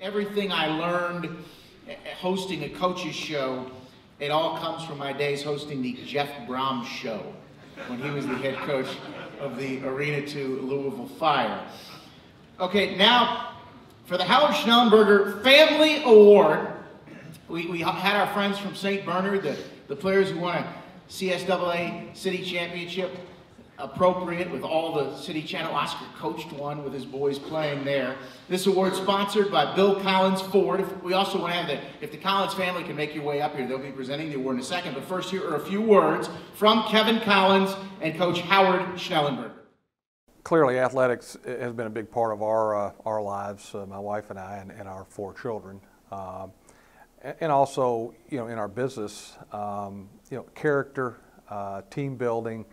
everything I learned hosting a coach's show, it all comes from my days hosting the Jeff Brom show when he was the head coach of the Arena 2 Louisville Fire. Okay, now for the Howard Schnellenberger Family Award, we had our friends from St. Bernard, the players who won a CSAA City Championship, appropriate with all the city channel. Oscar coached one with his boys playing there. This award sponsored by Bill Collins Ford. We also want to have if the Collins family can make your way up here, they'll be presenting the award in a second. But first, here are a few words from Kevin Collins and Coach Howard Schnellenberger. Clearly, athletics has been a big part of our lives, my wife and I, and our 4 children. And also, in our business, character, team building,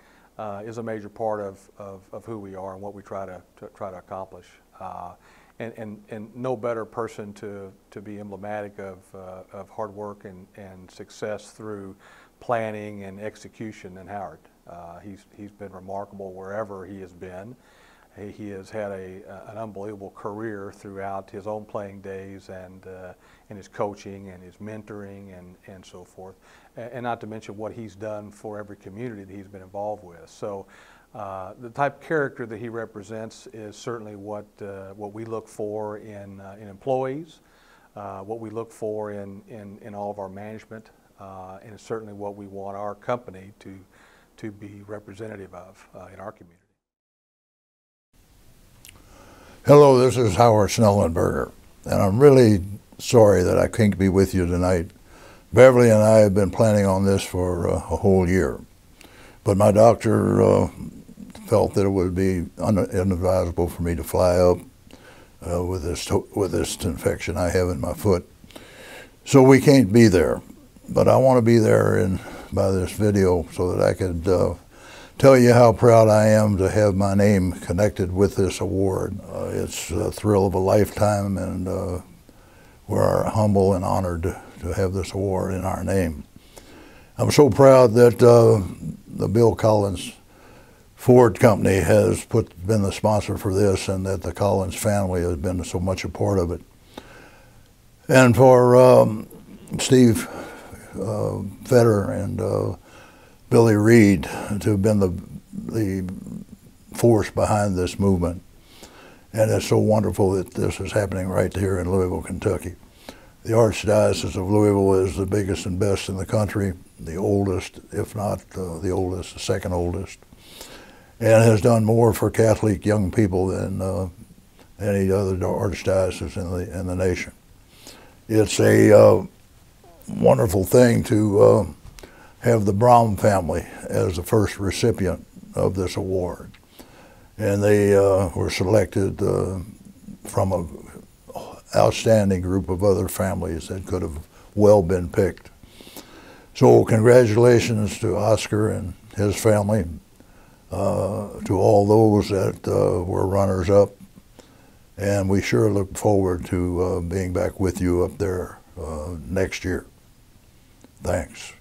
is a major part of who we are and what we try to accomplish. And no better person to be emblematic of hard work and success through planning and execution than Howard. He's been remarkable wherever he has been. He has had an unbelievable career throughout his own playing days and his coaching and his mentoring and so forth. And not to mention what he's done for every community that he's been involved with. So the type of character that he represents is certainly what we look for in employees, what we look for in all of our management, and it's certainly what we want our company to be representative of in our community. Hello, this is Howard Schnellenberger, and I'm really sorry that I can't be with you tonight. Beverly and I have been planning on this for a whole year, but my doctor felt that it would be inadvisable for me to fly up with this infection I have in my foot. So we can't be there, but I want to be there by this video so that I could tell you how proud I am to have my name connected with this award. It's a thrill of a lifetime, and we're humble and honored to have this award in our name. I'm so proud that the Bill Collins Ford Company has been the sponsor for this, and that the Collins family has been so much a part of it. And for Steve Fetter and Billy Reed to have been the force behind this movement. And it's so wonderful that this is happening right here in Louisville, Kentucky. The Archdiocese of Louisville is the biggest and best in the country, the oldest, if not the oldest, the second oldest, and has done more for Catholic young people than any other archdiocese in the nation. It's a wonderful thing to have the Brom family as the first recipient of this award. And they were selected from an outstanding group of other families that could have well been picked. So congratulations to Oscar and his family, to all those that were runners-up, and we sure look forward to being back with you up there next year. Thanks.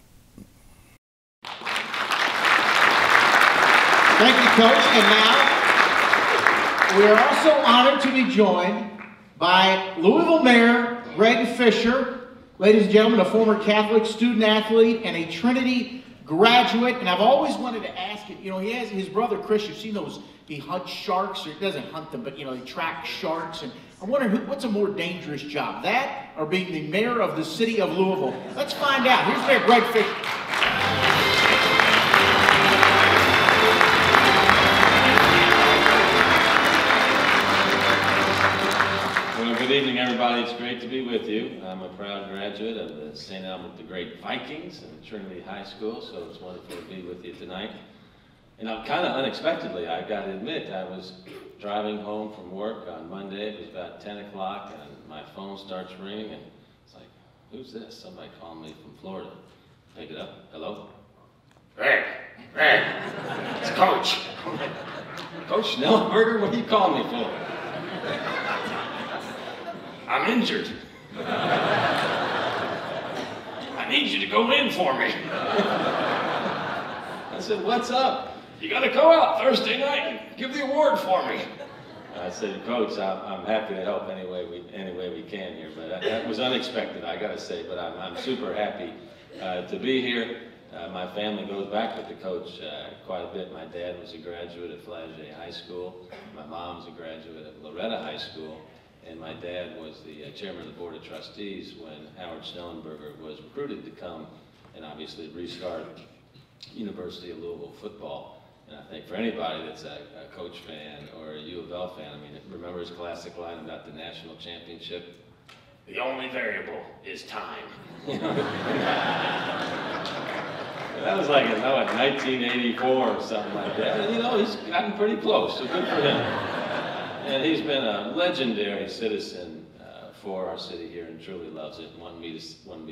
Thank you, Coach. And now, we are also honored to be joined by Louisville Mayor Greg Fisher, ladies and gentlemen, a former Catholic student athlete and a Trinity graduate. And I've always wanted to ask him, he has his brother Chris, you've seen those, he hunts sharks, or he doesn't hunt them, but he tracks sharks. And I wonder what's a more dangerous job, that or being the mayor of the city of Louisville? Let's find out. Here's Mayor Greg Fisher. Good evening, everybody. It's great to be with you. I'm a proud graduate of the St. Albert the Great Vikings and Trinity High School, so it's wonderful to be with you tonight. And kind of unexpectedly, I got to admit, I was driving home from work on Monday. It was about 10 o'clock, and my phone starts ringing, and it's like, who's this? Somebody calling me from Florida. Pick it up. Hello? Greg, it's Coach. Coach Schnellenberger, what are you calling me for? I'm injured. I need you to go in for me. I said, what's up? You gotta go out Thursday night and give the award for me. I said, Coach, I'm happy to help any way we can here, but that was unexpected, I got to say. But I'm super happy to be here. My family goes back with the coach quite a bit. My dad was a graduate at Flagey High School. My mom's a graduate at Loretta High School. And my dad was the chairman of the Board of Trustees when Howard Schnellenberger was recruited to come and obviously restart University of Louisville football. And I think for anybody that's a Coach fan or a U of L fan, I mean, remember his classic line about the national championship? The only variable is time. That was like in 1984 or something like that. And he's gotten pretty close, so good for him. And he's been a legendary citizen for our city here and truly loves it. Wanted me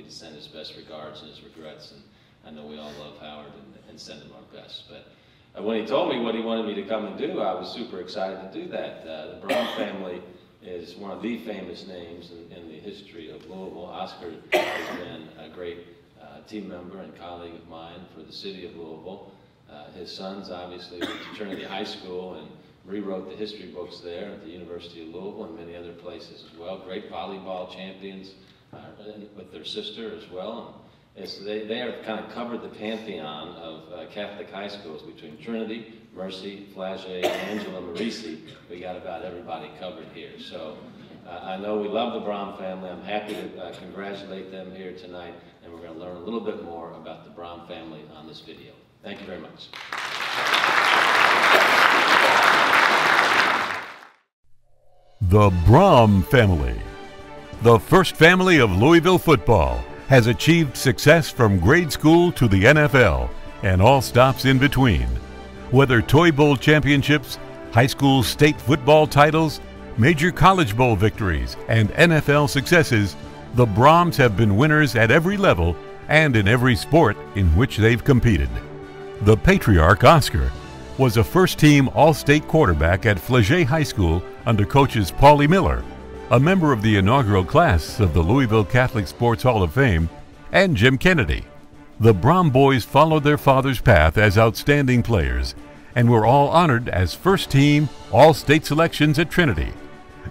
to send his best regards and his regrets. And I know we all love Howard and send him our best. But when he told me what he wanted me to come and do, I was super excited to do that. The Braum family is one of the famous names in the history of Louisville. Oscar has been a great team member and colleague of mine for the city of Louisville. His sons obviously went to Trinity High School and rewrote the history books there at the University of Louisville and many other places as well. Great volleyball champions with their sister as well. And they have kind of covered the pantheon of Catholic high schools between Trinity, Mercy, Flagey, Angela, Marisi. We got about everybody covered here. So I know we love the Braum family. I'm happy to congratulate them here tonight, and we're going to learn a little bit more about the Braum family on this video. Thank you very much. The Braum family, the first family of Louisville football, has achieved success from grade school to the NFL and all stops in between. Whether Toy Bowl championships, high school state football titles, major college bowl victories, and NFL successes, the Braums have been winners at every level and in every sport in which they've competed. The patriarch, Oscar, was a first-team All-State quarterback at Flagey High School under coaches Paulie Miller, a member of the inaugural class of the Louisville Catholic Sports Hall of Fame, and Jim Kennedy. The Braum boys followed their father's path as outstanding players and were all honored as first-team All-State selections at Trinity.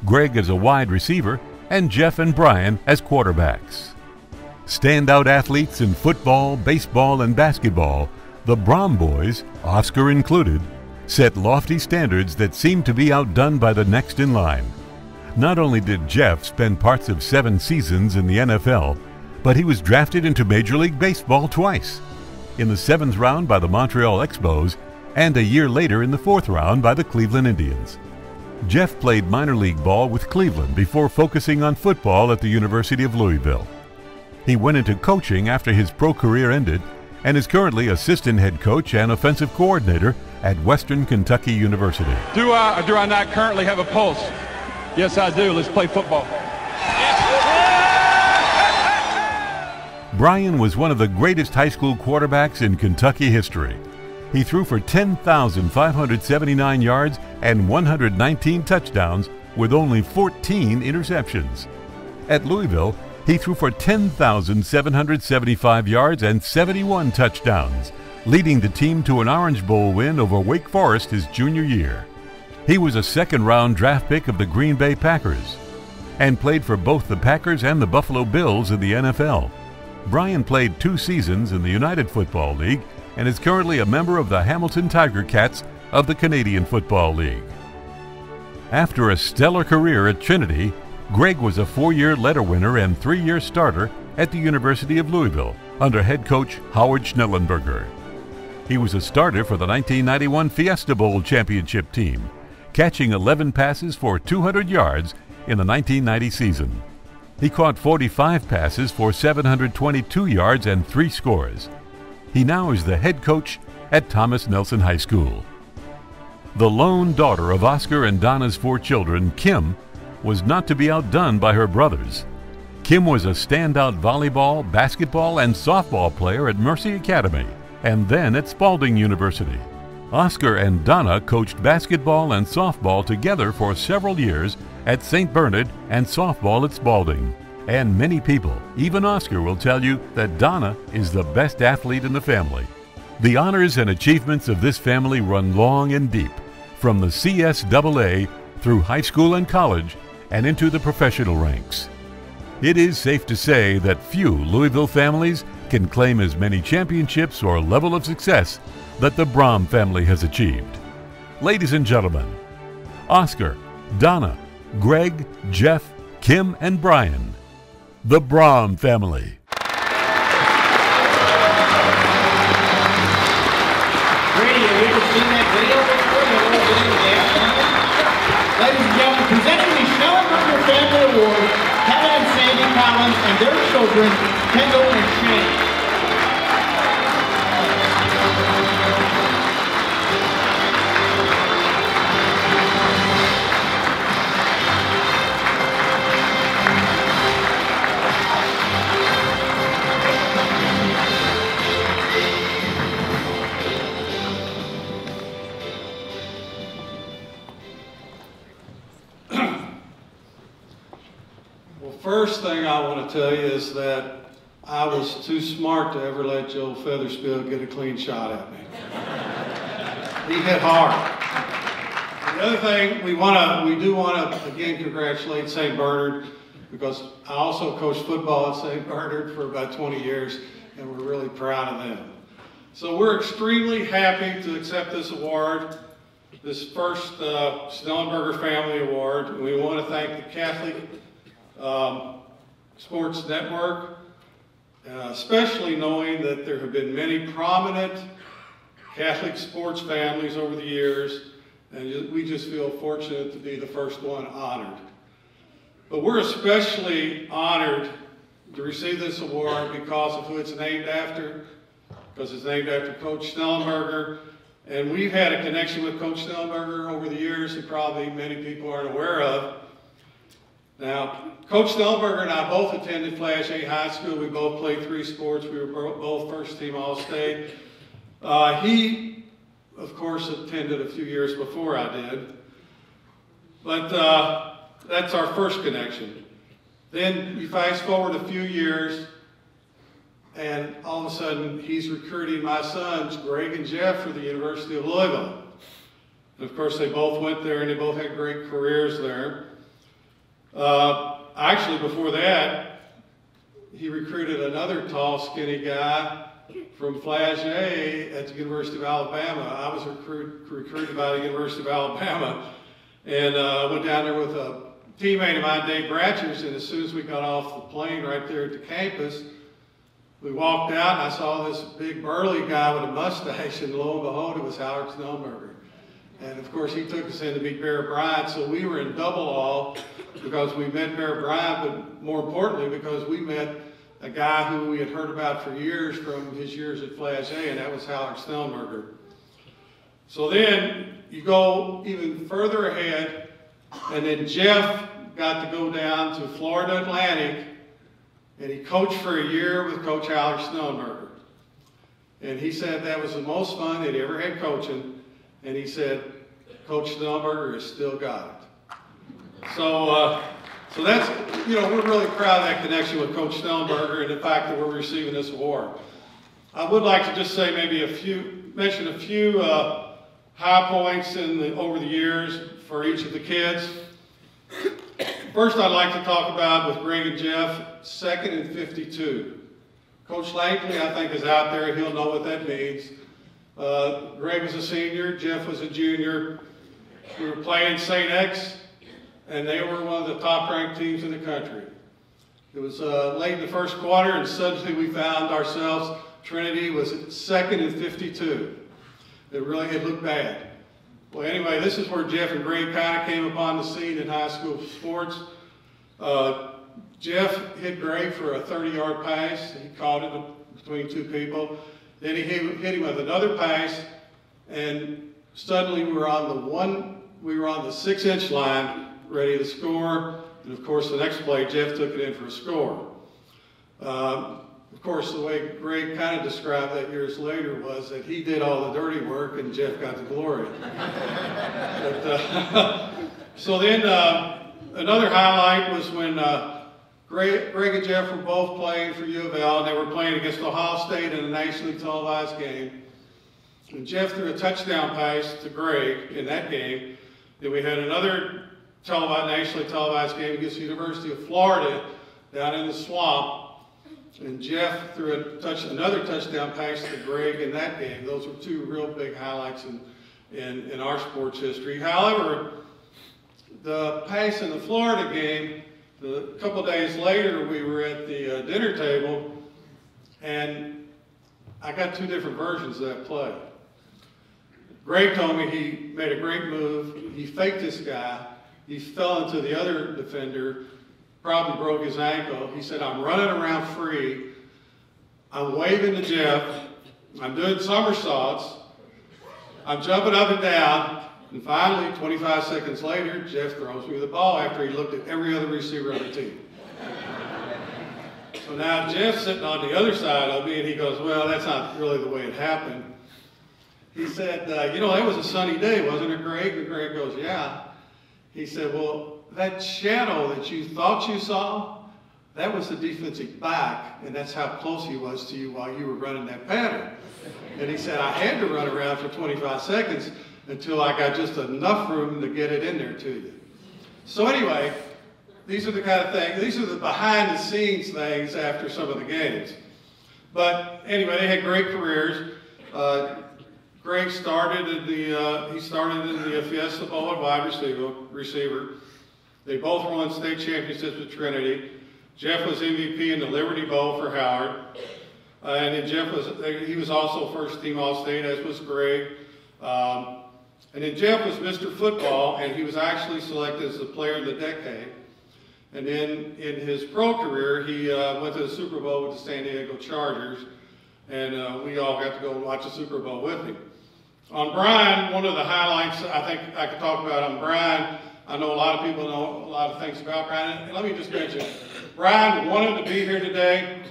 Greg as a wide receiver and Jeff and Brian as quarterbacks. Standout athletes in football, baseball, and basketball, the Braum boys, Oscar included, set lofty standards that seemed to be outdone by the next in line. Not only did Jeff spend parts of 7 seasons in the NFL, but he was drafted into Major League Baseball twice, in the 7th round by the Montreal Expos and a year later in the 4th round by the Cleveland Indians. Jeff played minor league ball with Cleveland before focusing on football at the University of Louisville. He went into coaching after his pro career ended and is currently assistant head coach and offensive coordinator at Western Kentucky University. Do I or do I not currently have a pulse? Yes, I do. Let's play football. Brian was one of the greatest high school quarterbacks in Kentucky history. He threw for 10,579 yards and 119 touchdowns with only 14 interceptions. At Louisville, he threw for 10,775 yards and 71 touchdowns, leading the team to an Orange Bowl win over Wake Forest his junior year. He was a second-round draft pick of the Green Bay Packers and played for both the Packers and the Buffalo Bills in the NFL. Brian played 2 seasons in the United Football League and is currently a member of the Hamilton Tiger Cats of the Canadian Football League. After a stellar career at Trinity, Greg was a 4-year letter winner and 3-year starter at the University of Louisville under head coach Howard Schnellenberger. He was a starter for the 1991 Fiesta Bowl championship team, catching 11 passes for 200 yards in the 1990 season. He caught 45 passes for 722 yards and 3 scores. He now is the head coach at Thomas Nelson High School. The lone daughter of Oscar and Donna's 4 children, Kim, was not to be outdone by her brothers. Kim was a standout volleyball, basketball, and softball player at Mercy Academy and then at Spalding University. Oscar and Donna coached basketball and softball together for several years at St. Bernard and softball at Spalding. And many people, even Oscar, will tell you that Donna is the best athlete in the family. The honors and achievements of this family run long and deep, from the CSAA through high school and college and into the professional ranks. It is safe to say that few Louisville families can claim as many championships or level of success that the Brom family has achieved. Ladies and gentlemen, Oscar, Donna, Greg, Jeff, Kim, and Brian, the Brom family. Brady, have you ever seen that video before? That little video of the afternoon? Ladies and gentlemen, presenting the Schnellenberger Family Award, Kevin and Sandy Collins and their children, Kendall and Shane. First thing I want to tell you is that I was too smart to ever let Joe Featherspill get a clean shot at me. He hit hard. The other thing, we do want to again congratulate St. Bernard, because I also coached football at St. Bernard for about 20 years, and we're really proud of them. So we're extremely happy to accept this award, this first Schnellenberger Family Award. We want to thank the Catholic Sports Network, especially knowing that there have been many prominent Catholic sports families over the years, and we just feel fortunate to be the first one honored. But we're especially honored to receive this award because of who it's named after, because it's named after Coach Schnellenberger, and we've had a connection with Coach Schnellenberger over the years that probably many people aren't aware of. Now, Coach Schnellenberger and I both attended Flash A High School. We both played 3 sports. We were both first-team All-State. He, of course, attended a few years before I did. But that's our first connection. Then you fast forward a few years, and all of a sudden, he's recruiting my sons, Greg and Jeff, for the University of Louisville. And of course, they both went there, and they both had great careers there. Actually, before that, he recruited another tall, skinny guy from Flash A at the University of Alabama. I was recruited by the University of Alabama, and went down there with a teammate of mine, Dave Bratchers, and as soon as we got off the plane right there at the campus, we walked out, and I saw this big burly guy with a mustache, and lo and behold, it was Howard Schnellenberger. And of course, he took us in to meet Bear Bryant, so we were in double awe because we met Bear Bryant, but more importantly, because we met a guy who we had heard about for years from his years at Flash A, and that was Howard Schnellenberger. So then you go even further ahead, and then Jeff got to go down to Florida Atlantic, and he coached for a year with Coach Howard Schnellenberger. And he said that was the most fun that he ever had coaching. And he said, Coach Schnellenberger has still got it. So that's, we're really proud of that connection with Coach Schnellenberger and the fact that we're receiving this award. I would like to just say mention a few high points over the years for each of the kids. First, I'd like to talk about with Greg and Jeff, 2nd and 52. Coach Lankley, I think, is out there. He'll know what that means. Greg was a senior, Jeff was a junior. We were playing St. X, and they were one of the top-ranked teams in the country. It was late in the first quarter, and suddenly we found ourselves, Trinity was 2nd and 52. It looked bad. Well, anyway, this is where Jeff and Greg kind of came upon the scene in high school sports. Jeff hit Greg for a 30-yard pass. He caught it between 2 people. Then he hit him with another pass, and suddenly we were on the 6-inch line, ready to score. And of course, the next play, Jeff took it in for a score. Of course, the way Greg kind of described that years later was that he did all the dirty work and Jeff got the glory. So then another highlight was when Greg and Jeff were both playing for U of L, and they were playing against Ohio State in a nationally televised game. And Jeff threw a touchdown pass to Greg in that game, Then we had another nationally televised game against the University of Florida down in the swamp. And Jeff threw another touchdown pass to Greg in that game. Those were two real big highlights in our sports history. However, the pass in the Florida game, a couple days later, we were at the dinner table, and I got two different versions of that play. Greg told me he made a great move. He faked this guy. He fell into the other defender, probably broke his ankle. He said, I'm running around free. I'm waving to Jeff. I'm doing somersaults. I'm jumping up and down. And finally, 25 seconds later, Jeff throws me the ball after he looked at every other receiver on the team. So now Jeff's sitting on the other side of me, and he goes, well, that's not really the way it happened. He said, you know, that was a sunny day, wasn't it, Greg? And Greg goes, yeah. He said, well, that shadow that you thought you saw, that was the defensive back, and that's how close he was to you while you were running that pattern. And he said, I had to run around for 25 seconds until I got just enough room to get it in there to you. So anyway, these are the kind of things, these are the behind the scenes things after some of the games. But anyway, they had great careers. Greg started in the Fiesta Bowl at wide receiver. They both won state championships with Trinity. Jeff was MVP in the Liberty Bowl for Howard. And then he was also first team All-State, as was Greg. And then Jeff was Mr. Football, and he was actually selected as the player of the decade. And then in his pro career, he went to the Super Bowl with the San Diego Chargers, and we all got to go and watch the Super Bowl with him. On Brian, one of the highlights I think I could talk about on Brian, I know a lot of people know a lot of things about Brian, and let me just mention, Brian wanted to be here today,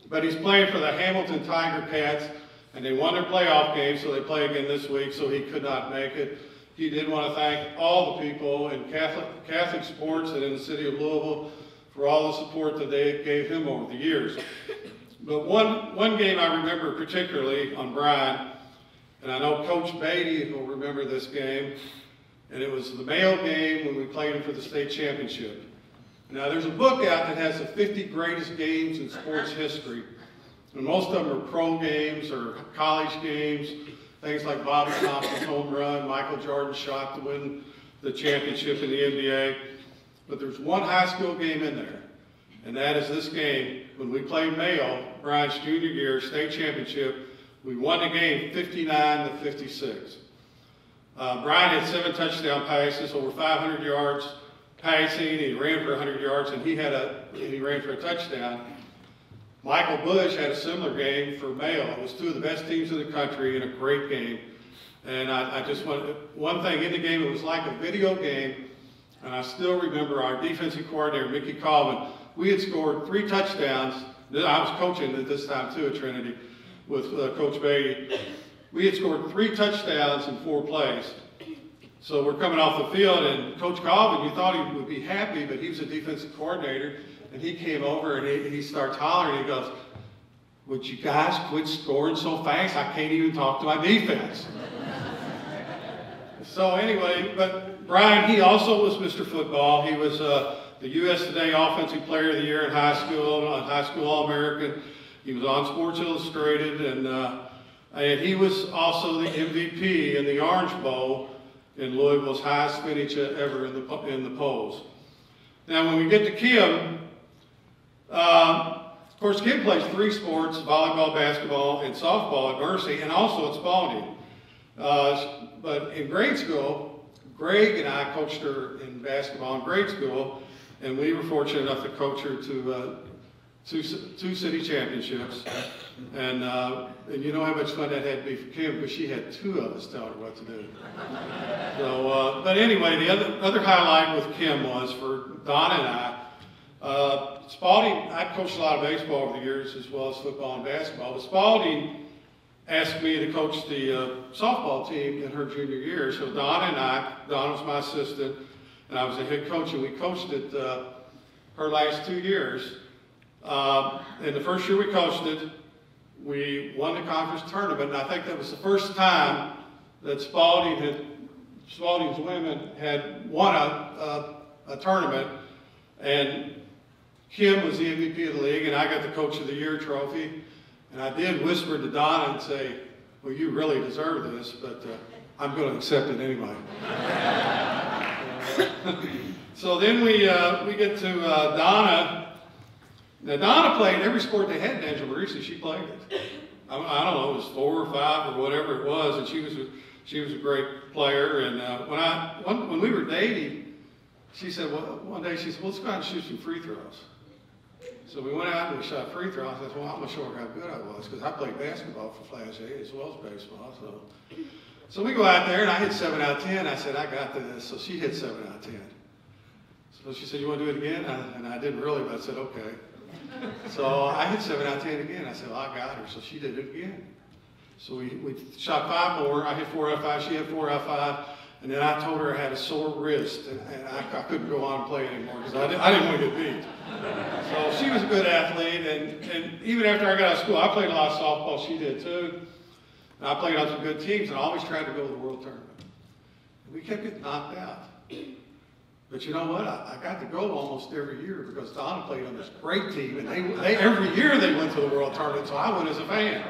but he's playing for the Hamilton Tiger Cats, and they won their playoff game, so they play again this week, so he could not make it. He did want to thank all the people in Catholic sports and in the city of Louisville for all the support that they gave him over the years. But one game I remember particularly on Brian, and I know Coach Beatty will remember this game, and it was the Mayo game when we played him for the state championship. Now there's a book out that has the 50 greatest games in sports history, and most of them are pro games or college games, things like Bobby Thompson's home run, Michael Jordan's shot to win the championship in the NBA. But there's one high school game in there, and that is this game when we played Mayo, Brian's junior year, state championship. We won the game 59-56. Brian had 7 touchdown passes, over 500 yards passing. He ran for 100 yards, and he ran for a touchdown. Michael Bush had a similar game for Mayo. It was 2 of the best teams in the country in a great game. And I just wanted, one thing in the game, it was like a video game, and I still remember our defensive coordinator, Mickey Colvin. We had scored 3 touchdowns. I was coaching at this time too at Trinity with Coach Beatty. We had scored 3 touchdowns in 4 plays. So we're coming off the field, and Coach Colvin, you thought he would be happy, but he was a defensive coordinator, and he came over and he starts hollering. He goes, would you guys quit scoring so fast? I can't even talk to my defense. So anyway, but Brian, he also was Mr. Football. He was the U.S. Today Offensive Player of the Year in high school All-American. He was on Sports Illustrated, and he was also the MVP in the Orange Bowl in Louisville's highest finish ever in the polls. Now, when we get to Kim, of course, Kim plays 3 sports: volleyball, basketball, and softball at Mercy, and also at Spalding. But in grade school, Greg and I coached her in basketball in grade school, and we were fortunate enough to coach her to two city championships. And you know how much fun that had to be for Kim, because she had 2 of us telling her what to do. So, but anyway, the other highlight with Kim was for Donna and I. Spalding, I coached a lot of baseball over the years as well as football and basketball, but Spalding asked me to coach the softball team in her junior year. So Donna and I, Donna was my assistant, and I was the head coach, and we coached it her last 2 years. In the first year we coached it, we won the conference tournament, and I think that was the first time that Spalding had Spalding's women had won a tournament, and Kim was the MVP of the league, and I got the Coach of the Year trophy. And I did whisper to Donna and say, well, you really deserve this, but I'm going to accept it anyway. So then we get to Donna. Now, Donna played every sport they had in Angela Marisi. She played it. I don't know, it was 4 or 5 or whatever it was, and she was a great player. And when we were dating, she said, well, one day she said, well, let's go out and shoot some free throws. So we went out and we shot free throws. I said, well, I'm going to show her how good I was, because I played basketball for Flash A as well as baseball. So we go out there, and I hit 7 out of 10. I said, I got this. So she hit 7 out of 10. So she said, you want to do it again? And I didn't really, but I said, okay. So I hit 7 out of 10 again. I said, well, I got her. So she did it again. So we shot 5 more. I hit 4 out of 5. She hit 4 out of 5. And then I told her I had a sore wrist, and I couldn't go on and play anymore because I didn't want to get beat. So she was a good athlete, and even after I got out of school, I played a lot of softball. She did too. And I played on some good teams, and I always tried to go to the World Tournament. And we kept getting knocked out. But you know what? I got to go almost every year because Donna played on this great team, and they every year they went to the World Tournament, so I went as a fan.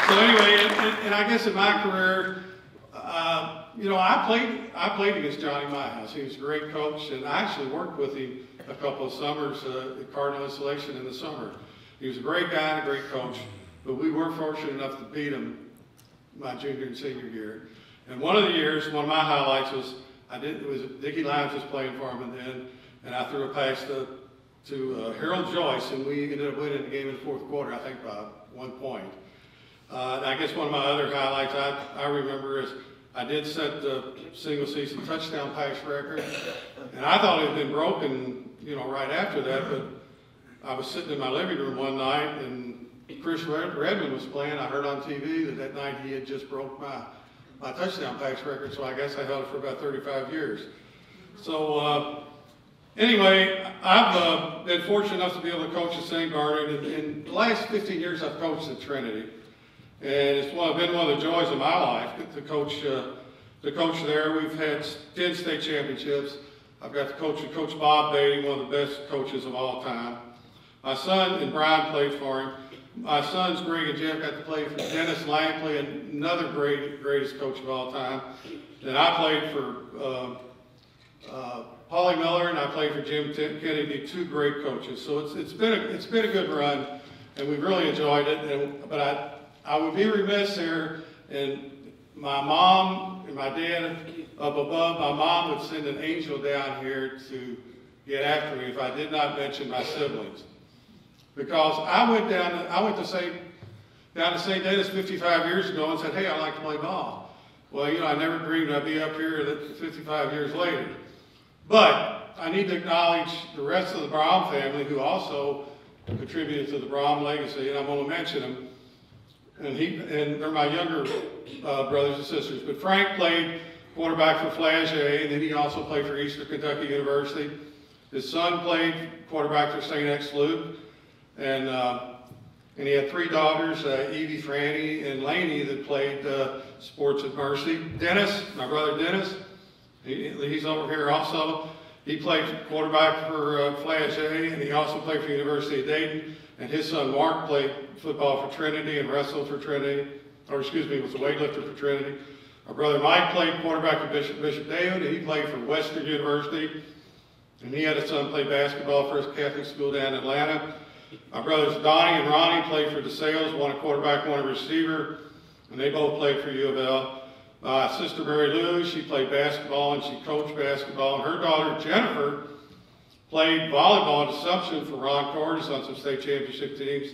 So anyway, and I guess in my career, you know, I played against Johnny Myhouse. He was a great coach, and I actually worked with him a couple of summers at Cardinal Installation in the summer. He was a great guy and a great coach, but we were fortunate enough to beat him my junior and senior year. And one of the years, one of my highlights was Dickie Lyons was playing for him, and I threw a pass to Harold Joyce, and we ended up winning the game in the 4th quarter, I think by 1 point. I guess one of my other highlights I remember is I did set the single season touchdown pass record, and I thought it had been broken, you know, right after that, but I was sitting in my living room one night, and Chris Redmond was playing. I heard on TV that night he had just broke my touchdown pass record, so I guess I held it for about 35 years. So anyway, I've been fortunate enough to be able to coach at St. Bernard. In the last 15 years, I've coached at Trinity. And it's been one of the joys of my life to coach there. We've had 10 state championships. I've got to coach with Coach Bob Beatty, one of the best coaches of all time. My son and Brian played for him. My sons, Greg and Jeff, got to play for Dennis Lampley, another greatest coach of all time. And I played for Paulie Miller, and I played for Jim Kennedy, 2 great coaches. So it's been a good run, and we've really enjoyed it. But I would be remiss here, and my mom and my dad up above, my mom would send an angel down here to get after me if I did not mention my siblings. Because I went to St. Dennis 55 years ago and said, hey, I'd like to play ball. Well, you know, I never dreamed I'd be up here 55 years later. But I need to acknowledge the rest of the Brom family who also contributed to the Brom legacy, and I'm going to mention them. And they're my younger brothers and sisters. But Frank played quarterback for Flash A, and then he also played for Eastern Kentucky University. His son played quarterback for St. X Luke, and he had 3 daughters, Evie, Franny, and Lainey, that played sports at Mercy. Dennis, my brother Dennis, he's over here also. He played quarterback for Flash A, and he also played for the University of Dayton. And his son Mark played football for Trinity and wrestled for Trinity, was a weightlifter for Trinity. Our brother Mike played quarterback for Bishop David, and he played for Western University. And he had a son play basketball for his Catholic school down in Atlanta. My brothers Donnie and Ronnie played for DeSales, one a quarterback, one a receiver, and they both played for U of L. My sister Mary Lou, she played basketball and she coached basketball, and her daughter Jennifer played volleyball at Assumption for Ron Cordes on some state championship teams.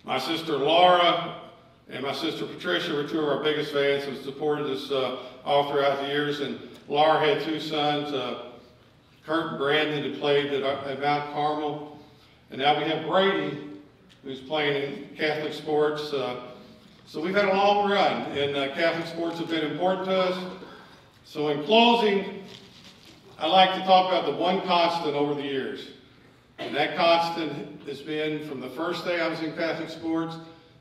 My sister Laura and my sister Patricia were 2 of our biggest fans and supported us all throughout the years. And Laura had 2 sons, Kurt and Brandon, who played at Mount Carmel. And now we have Brady, who's playing in Catholic sports. So we've had a long run, and Catholic sports have been important to us. So in closing, I'd like to talk about the one constant over the years. And that constant has been from the first day I was in Catholic sports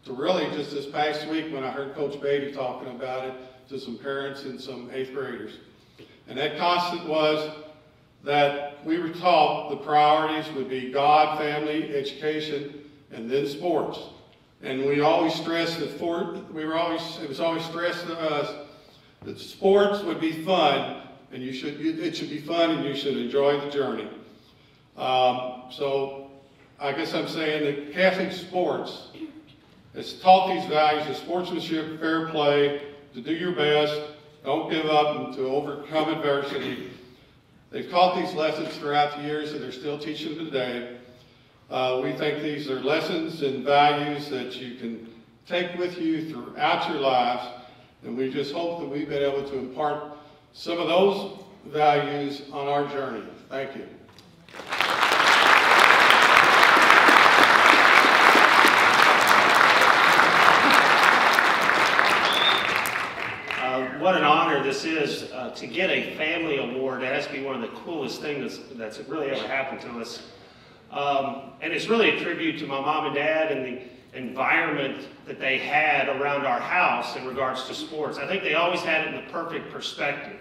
to really just this past week when I heard Coach Beatty talking about it to some parents and some 8th graders. And that constant was that we were taught the priorities would be God, family, education, and then sports. And we always stressed that it was always stressed to us that sports would be fun, and it should be fun, and you should enjoy the journey. So I guess I'm saying that Catholic sports has taught these values of sportsmanship, fair play, to do your best, don't give up, and to overcome adversity. They've taught these lessons throughout the years, and they're still teaching them today. We think these are lessons and values that you can take with you throughout your lives, and we just hope that we've been able to impart some of those values on our journey. Thank you. What an honor this is to get a family award. That has to be one of the coolest things that's really ever happened to us. And it's really a tribute to my mom and dad and the environment that they had around our house in regards to sports. I think they always had it in the perfect perspective.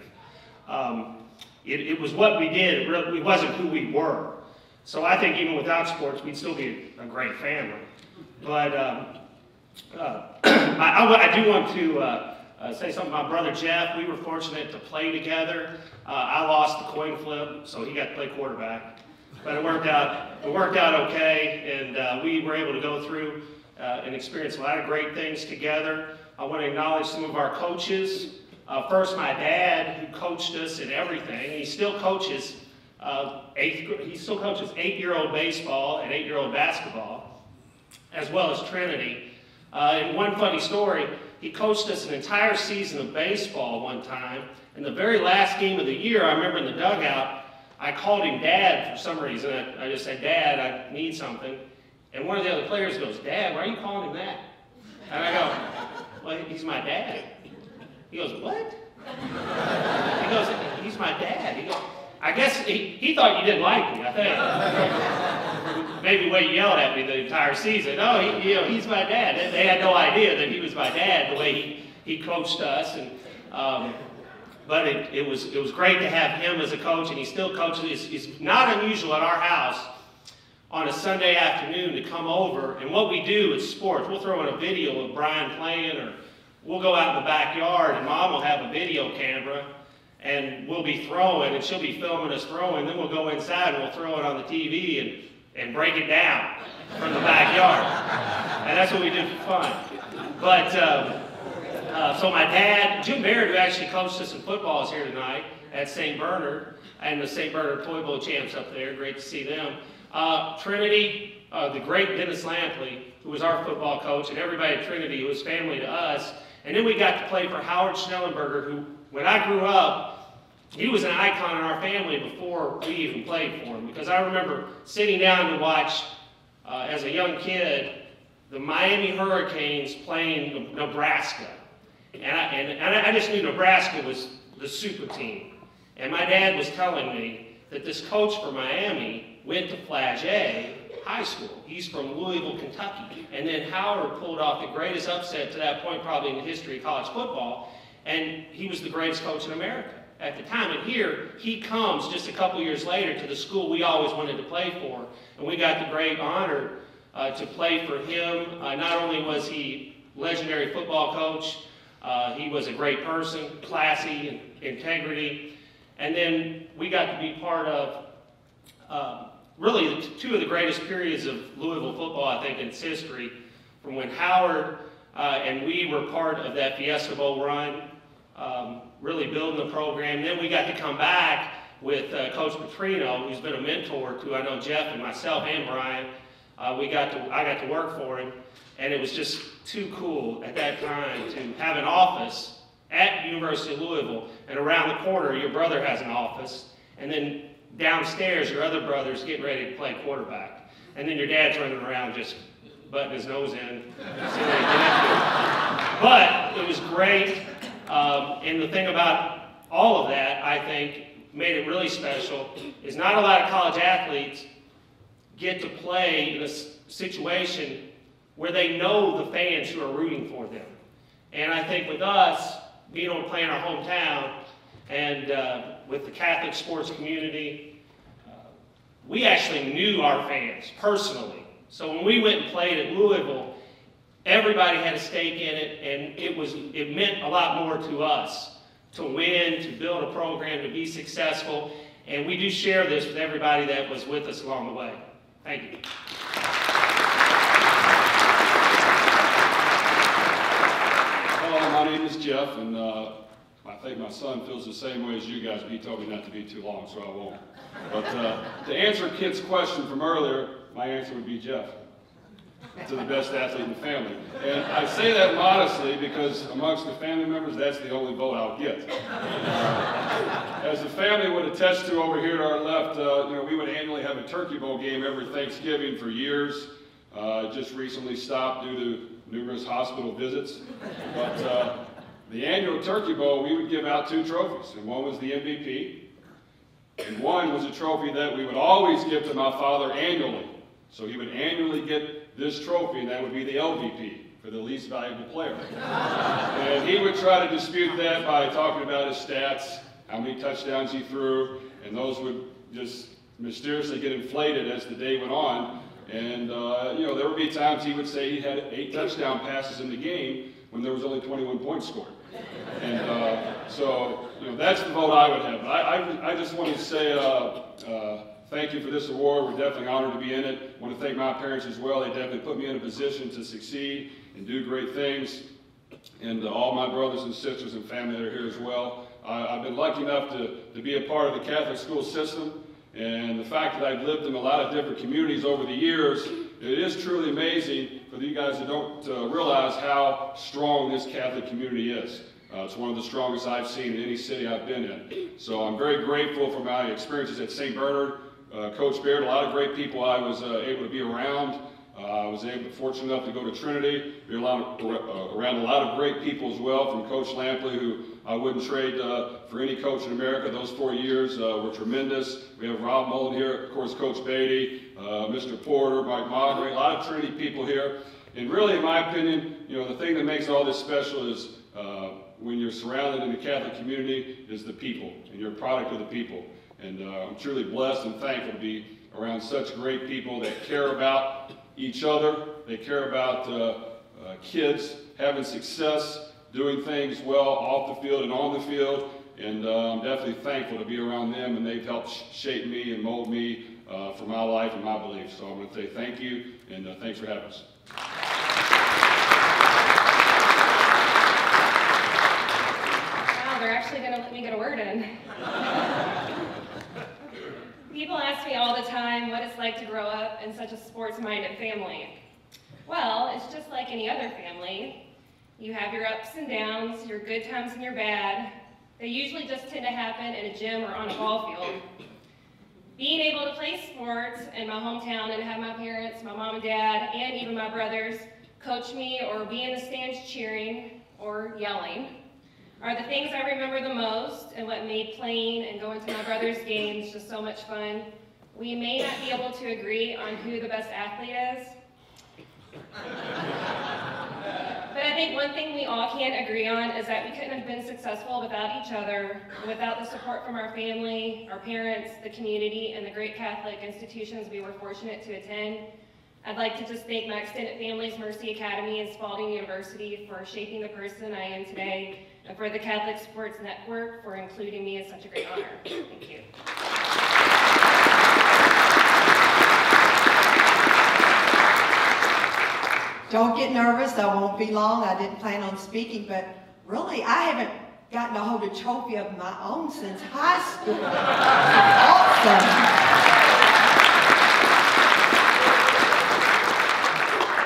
It was what we did. It wasn't who we were. So I think even without sports, we'd still be a great family. But I do want to say something about Brother Jeff. We were fortunate to play together. I lost the coin flip, so he got to play quarterback. But it worked out okay, and we were able to go through and experience a lot of great things together. I want to acknowledge some of our coaches. First, my dad, who coached us in everything. He still coaches 8-year-old baseball and 8-year-old basketball, as well as Trinity. And one funny story, he coached us an entire season of baseball one time. In the very last game of the year, I remember in the dugout, I called him Dad for some reason. I just said, Dad, I need something. And one of the other players goes, Dad, why are you calling him that? And I go, well, he's my dad. He goes, what? He goes, he's my dad. He goes, I guess he thought you didn't like me, I think. Maybe the way you yelled at me the entire season. No, he's my dad. They had no idea that he was my dad, the way he coached us. And but it was great to have him as a coach, and he still coaches. It's not unusual at our house on a Sunday afternoon to come over, and what we do is sports. We'll throw in a video of Brian playing, or we'll go out in the backyard, and Mom will have a video camera, and we'll be throwing, and she'll be filming us throwing. Then we'll go inside and we'll throw it on the TV and break it down from the backyard. And that's what we do for fun. But so my dad, Jim Baird, who actually coached us in football, is here tonight at St. Bernard, and the St. Bernard Toy Bowl champs up there. Great to see them. Trinity, the great Dennis Lampley, who was our football coach, and everybody at Trinity who was family to us. And then we got to play for Howard Schnellenberger, who, when I grew up, he was an icon in our family before we even played for him. Because I remember sitting down to watch, as a young kid, the Miami Hurricanes playing Nebraska. And I just knew Nebraska was the super team. And my dad was telling me that this coach for Miami went to Flagey High School. He's from Louisville, Kentucky. And then Howard pulled off the greatest upset to that point probably in the history of college football. And he was the greatest coach in America at the time. And here, he comes just a couple years later to the school we always wanted to play for. And we got the great honor to play for him. Not only was he legendary football coach, he was a great person, classy, and integrity. And then we got to be part of really two of the greatest periods of Louisville football, I think, in its history, from when Howard and we were part of that Fiesta Bowl run, really building the program. Then we got to come back with Coach Petrino, who's been a mentor to, I know, Jeff and myself and Brian. I got to work for him, and it was just too cool at that time to have an office at University of Louisville, and around the corner your brother has an office, and then downstairs your other brother's getting ready to play quarterback, and then your dad's running around just butting his nose in. But it was great, and the thing about all of that, I think, made it really special, is not a lot of college athletes get to play in a situation where they know the fans who are rooting for them. And I think with us, being able to play in our hometown and with the Catholic sports community, we actually knew our fans personally. So when we went and played at Louisville, everybody had a stake in it, and it meant a lot more to us to win, to build a program, to be successful. And we do share this with everybody that was with us along the way. Thank you. Hello, my name is Jeff, and I think my son feels the same way as you guys, but he told me not to be too long, so I won't. But to answer Kent's question from earlier, my answer would be Jeff, to the best athlete in the family. And I say that modestly because amongst the family members, that's the only vote I'll get. As the family would attest to over here to our left, we would annually have a Turkey Bowl game every Thanksgiving for years. Just recently stopped due to numerous hospital visits. But the annual Turkey Bowl, we would give out 2 trophies, and one was the MVP, and one was a trophy that we would always give to my father annually. So he would annually get this trophy, and that would be the LVP, for the least valuable player. And he would try to dispute that by talking about his stats, how many touchdowns he threw, and those would just mysteriously get inflated as the day went on. And there would be times he would say he had 8 touchdown passes in the game when there was only 21 points scored. And so that's the vote I would have. I just want to say thank you for this award. We're definitely honored to be in it. I want to thank my parents as well. They definitely put me in a position to succeed and do great things. And all my brothers and sisters and family that are here as well. I've been lucky enough to be a part of the Catholic school system. And the fact that I've lived in a lot of different communities over the years, it is truly amazing for you guys that don't realize how strong this Catholic community is. It's one of the strongest I've seen in any city I've been in. So I'm very grateful for my experiences at St. Bernard. Coach Baird, a lot of great people I was able to be around. I was fortunate enough to go to Trinity, be around a lot of great people as well, from Coach Lampley, who I wouldn't trade for any coach in America. Those 4 years were tremendous. We have Rob Mullen here, of course, Coach Beatty, Mr. Porter, Mike Mogray, a lot of Trinity people here. And really, in my opinion, the thing that makes all this special is when you're surrounded in the Catholic community is the people, and you're a product of the people. And I'm truly blessed and thankful to be around such great people that care about each other. They care about kids having success, doing things well off the field and on the field. And I'm definitely thankful to be around them, and they've helped shape me and mold me for my life and my beliefs. So I'm going to say thank you, and thanks for having us. Wow, they're actually going to let me get a word in. People ask me all the time what it's like to grow up in such a sports-minded family. Well, it's just like any other family. You have your ups and downs, your good times and your bad. They usually just tend to happen in a gym or on a ball field. Being able to play sports in my hometown and have my parents, my mom and dad, and even my brothers coach me or be in the stands cheering or yelling are the things I remember the most and what made playing and going to my brother's games just so much fun. We may not be able to agree on who the best athlete is, but I think one thing we all can agree on is that we couldn't have been successful without each other, without the support from our family, our parents, the community, and the great Catholic institutions we were fortunate to attend. I'd like to just thank my extended family's Mercy Academy and Spalding University for shaping the person I am today, and for the Catholic Sports Network for including me. It's such a great honor. Thank you. Don't get nervous, I won't be long. I didn't plan on speaking, but really, I haven't gotten to hold a trophy of my own since high school. Awesome.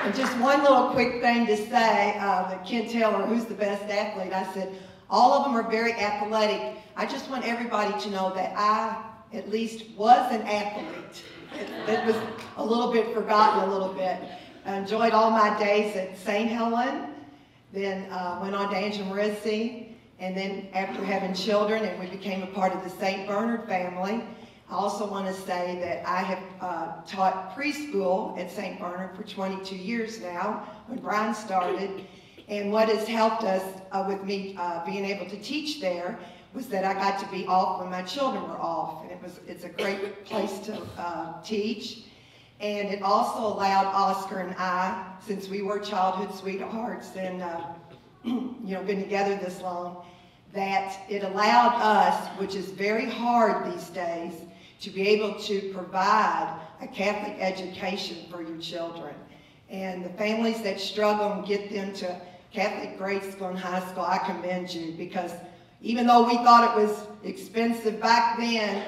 And just one little quick thing to say, that Ken Taylor, who's the best athlete, I said, all of them are very athletic. I just want everybody to know that I, at least, was an athlete. It was a little bit forgotten a little bit. I enjoyed all my days at St. Helen, then went on to Angela Marisi, and then after having children, and we became a part of the St. Bernard family, I also want to say that I have taught preschool at St. Bernard for 22 years now, when Brian started. And what has helped us with me being able to teach there was that I got to be off when my children were off. And it's a great place to teach. And it also allowed Oscar and I, since we were childhood sweethearts and been together this long, that it allowed us, which is very hard these days, to be able to provide a Catholic education for your children. And the families that struggle and get them to Catholic grade school and high school, I commend you, because even though we thought it was expensive back then,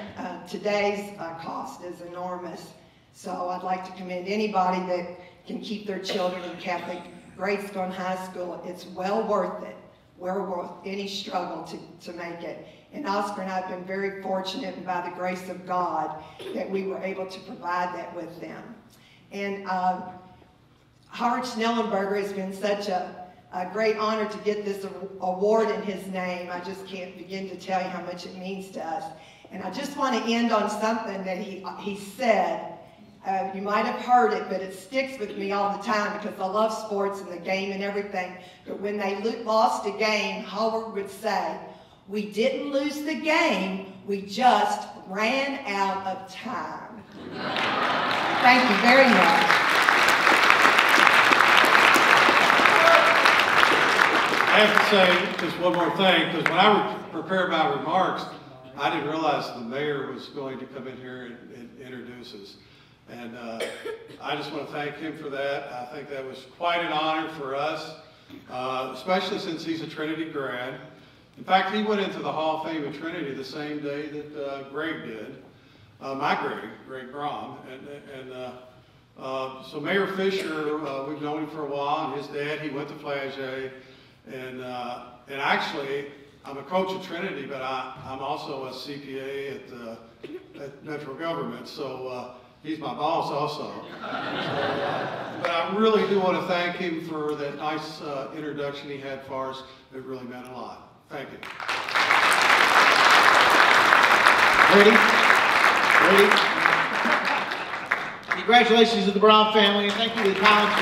today's cost is enormous. So I'd like to commend anybody that can keep their children in Catholic grade school and high school. It's well worth it. Well worth any struggle to make it. And Oscar and I have been very fortunate, and by the grace of God, that we were able to provide that with them. And Howard Schnellenberger has been such a great honor to get this award in his name. I just can't begin to tell you how much it means to us. And I just want to end on something that he said. You might have heard it, but it sticks with me all the time because I love sports and the game and everything. But when they lost a game, Howard would say, "We didn't lose the game, we just ran out of time." Thank you very much. I have to say just one more thing, because when I prepared my remarks, I didn't realize the mayor was going to come in here and introduce us. And I just want to thank him for that. I think that was quite an honor for us, especially since he's a Trinity grad. In fact, he went into the Hall of Fame of Trinity the same day that Greg did, Greg Brom. So Mayor Fisher, we've known him for a while, and his dad, he went to Flagey. And actually, I'm a coach at Trinity, but I'm also a CPA at Metro Government. So he's my boss also. But I really do want to thank him for that nice introduction he had for us. It really meant a lot. Thank you. Ready? Congratulations to the Brown family, and thank you to the college.